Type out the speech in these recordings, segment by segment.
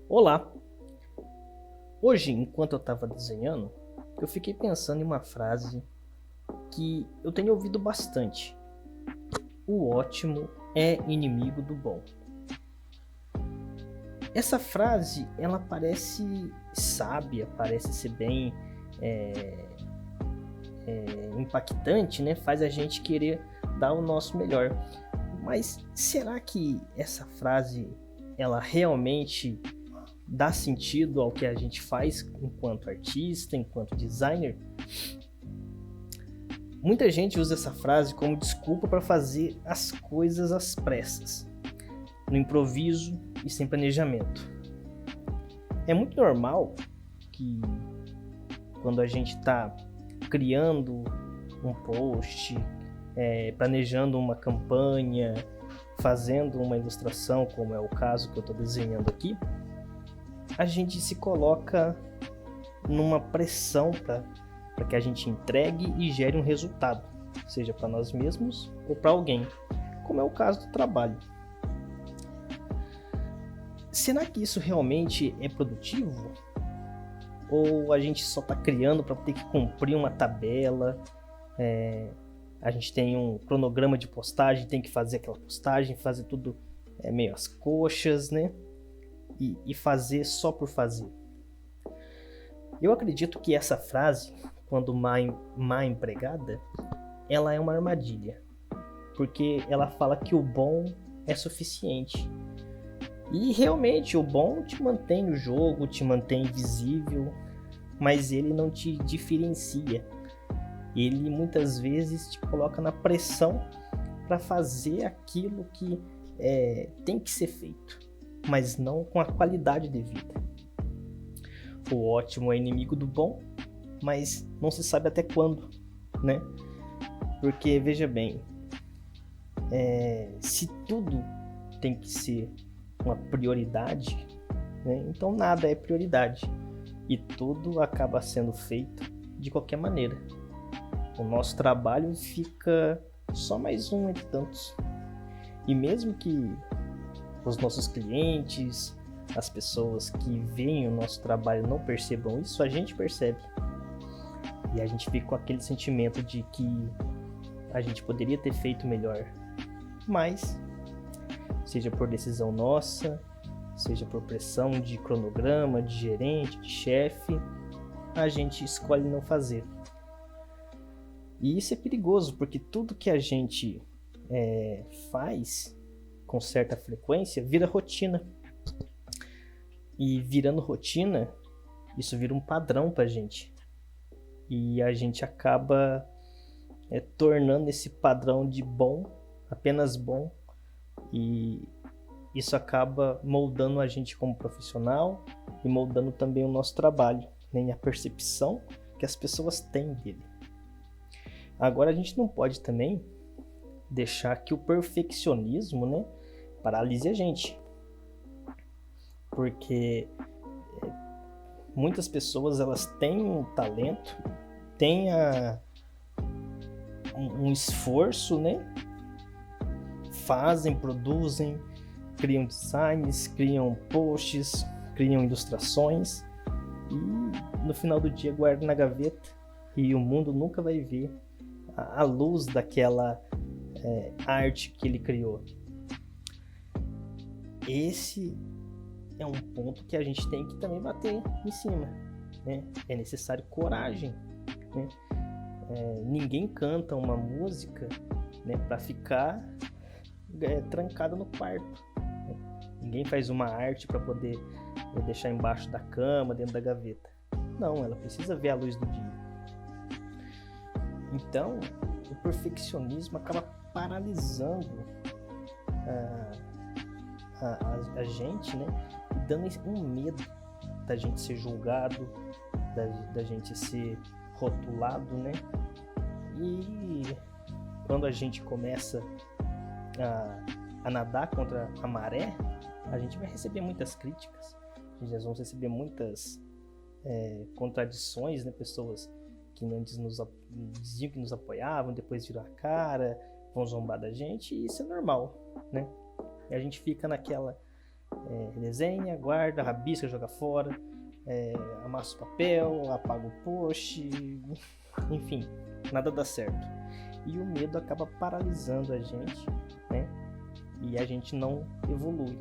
Olá! Hoje, enquanto eu estava desenhando, eu fiquei pensando em uma frase que eu tenho ouvido bastante. O ótimo é inimigo do bom. Essa frase, ela parece sábia, parece ser bem impactante, né? Faz a gente querer dar o nosso melhor. Mas será que essa frase, ela realmente dá sentido ao que a gente faz enquanto artista, enquanto designer? Muita gente usa essa frase como desculpa para fazer as coisas às pressas, no improviso e sem planejamento. É muito normal que quando a gente está criando um post, planejando uma campanha, fazendo uma ilustração, como é o caso que eu estou desenhando aqui, a gente se coloca numa pressão para que a gente entregue e gere um resultado, seja para nós mesmos ou para alguém, como é o caso do trabalho. Será que isso realmente é produtivo? Ou a gente só está criando para ter que cumprir uma tabela? A gente tem um cronograma de postagem, tem que fazer aquela postagem, fazer tudo meio às coxas, né? E fazer só por fazer. Eu acredito que essa frase, quando mal empregada, ela é uma armadilha, porque ela fala que o bom é suficiente. E realmente o bom te mantém no jogo, te mantém visível, mas ele não te diferencia. Ele muitas vezes te coloca na pressão para fazer aquilo que tem que ser feito, mas não com a qualidade devida. O ótimo é inimigo do bom, mas não se sabe até quando, né? Porque, veja bem, se tudo tem que ser uma prioridade, né? Então nada é prioridade e tudo acaba sendo feito de qualquer maneira. O nosso trabalho fica só mais um entre tantos. E mesmo que os nossos clientes, as pessoas que veem o nosso trabalho não percebam isso, a gente percebe. E a gente fica com aquele sentimento de que a gente poderia ter feito melhor. Mas, seja por decisão nossa, seja por pressão de cronograma, de gerente, de chefe, a gente escolhe não fazer. E isso é perigoso, porque tudo que a gente faz com certa frequência vira rotina. E virando rotina, isso vira um padrão pra gente. E a gente acaba tornando esse padrão de bom, apenas bom, e isso acaba moldando a gente como profissional e moldando também o nosso trabalho, né? A percepção que as pessoas têm dele. Agora a gente não pode também deixar que o perfeccionismo, né, paralise a gente. Porque muitas pessoas elas têm um talento, têm um esforço, né? Fazem, produzem, criam designs, criam posts, criam ilustrações e no final do dia guardam na gaveta e o mundo nunca vai ver a luz daquela arte que ele criou. Esse é um ponto que a gente tem que também bater em cima, né? É necessário coragem, né? Ninguém canta uma música, né, para ficar trancado no quarto, né? Ninguém faz uma arte para poder deixar embaixo da cama, dentro da gaveta. Não, ela precisa ver a luz do dia. Então, o perfeccionismo acaba paralisando a gente, né? E dando um medo da gente ser julgado, da gente ser rotulado, né? E quando a gente começa a nadar contra a maré, a gente vai receber muitas críticas, nós vamos receber muitas contradições, né? Pessoas que antes diziam que nos apoiavam, depois viram a cara, vão zombar da gente, e isso é normal, né? E a gente fica naquela desenha, guarda, rabisca, joga fora, amassa o papel, apaga o post, enfim, nada dá certo. E o medo acaba paralisando a gente, né? E a gente não evolui.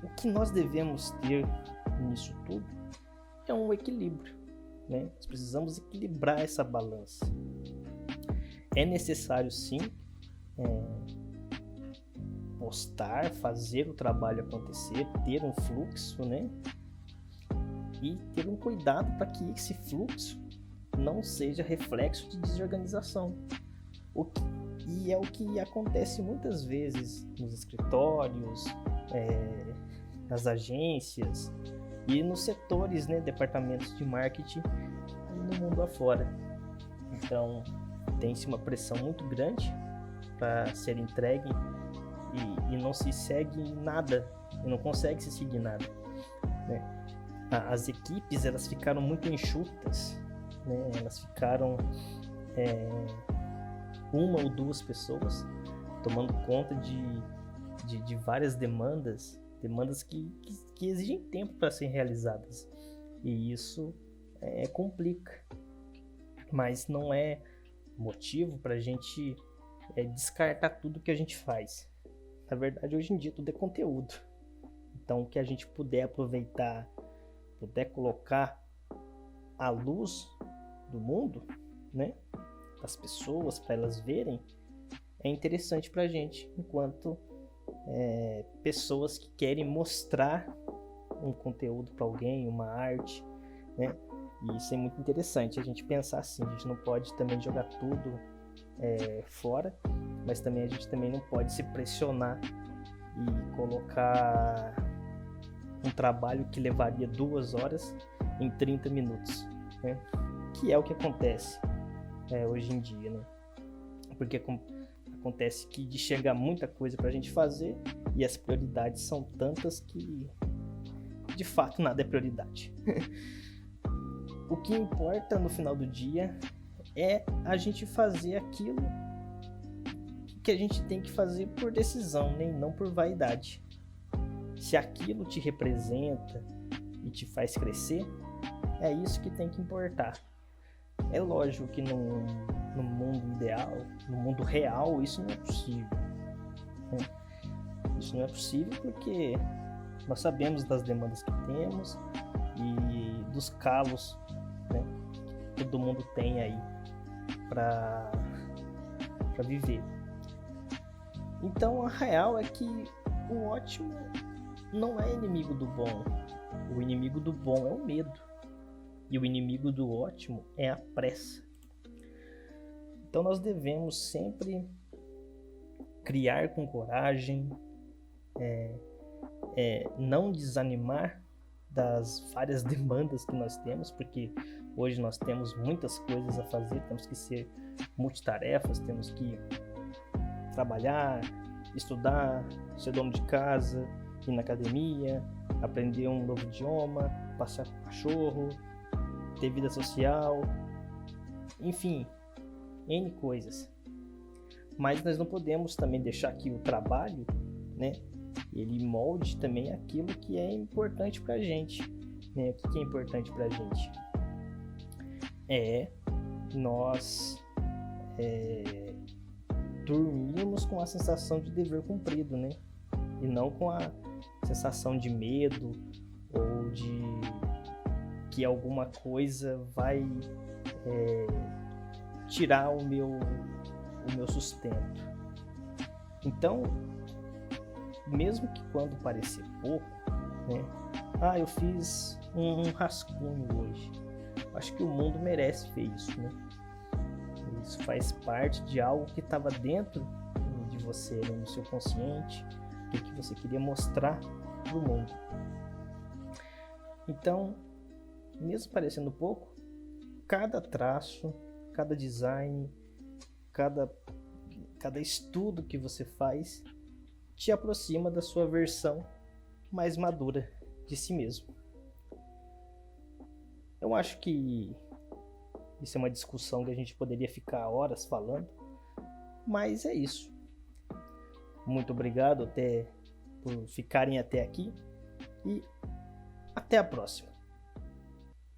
O que nós devemos ter nisso tudo é um equilíbrio, né? Nós precisamos equilibrar essa balança. É necessário sim postar, fazer o trabalho acontecer, ter um fluxo, né? E ter um cuidado para que esse fluxo não seja reflexo de desorganização. E é o que acontece muitas vezes nos escritórios, nas agências e nos setores, né, departamentos de marketing no mundo afora. Então, tem-se uma pressão muito grande para ser entregue e não se segue nada, e não consegue se seguir nada, né? As equipes, elas ficaram muito enxutas, né? Elas ficaram uma ou duas pessoas tomando conta de várias demandas que exigem tempo para serem realizadas, e isso complica, mas não é motivo para a gente descartar tudo que a gente faz. Na verdade, hoje em dia tudo é conteúdo, então o que a gente puder aproveitar, puder colocar à luz do mundo, né, das pessoas, para elas verem, é interessante para a gente, enquanto pessoas que querem mostrar um conteúdo para alguém, uma arte, né? E isso é muito interessante, a gente pensar assim, a gente não pode também jogar tudo fora, mas também a gente também não pode se pressionar e colocar um trabalho que levaria 2 horas em 30 minutos, né? Que é o que acontece hoje em dia, né? Porque acontece que chega muita coisa pra gente fazer e as prioridades são tantas que de fato nada é prioridade. O que importa no final do dia é a gente fazer aquilo que a gente tem que fazer por decisão, né? Não por vaidade. Se aquilo te representa e te faz crescer, é isso que tem que importar. É lógico que no mundo ideal, no mundo real, isso não é possível, né? Isso não é possível porque nós sabemos das demandas que temos e dos calos, né, que todo mundo tem aí para viver. Então a real é que o ótimo não é inimigo do bom. O inimigo do bom é o medo. E o inimigo do ótimo é a pressa. Então nós devemos sempre criar com coragem, não desanimar das várias demandas que nós temos, porque hoje nós temos muitas coisas a fazer, temos que ser multitarefas, temos que trabalhar, estudar, ser dono de casa, ir na academia, aprender um novo idioma, passear com o cachorro, ter vida social, enfim, N coisas. Mas nós não podemos também deixar que o trabalho, né, ele molde também aquilo que é importante pra gente, né? O que é importante pra gente? Nós dormirmos com a sensação de dever cumprido, né? E não com a sensação de medo ou de que alguma coisa vai tirar o meu sustento. Então, mesmo que quando parecer pouco, né? Eu fiz um rascunho hoje. Acho que o mundo merece ver isso, né? Isso faz parte de algo que estava dentro de você, né? No seu consciente, o que você queria mostrar para o mundo. Então, mesmo parecendo pouco, cada traço, cada design, cada estudo que você faz te aproxima da sua versão mais madura de si mesmo. Eu acho que isso é uma discussão que a gente poderia ficar horas falando, mas é isso. Muito obrigado, até por ficarem até aqui e até a próxima.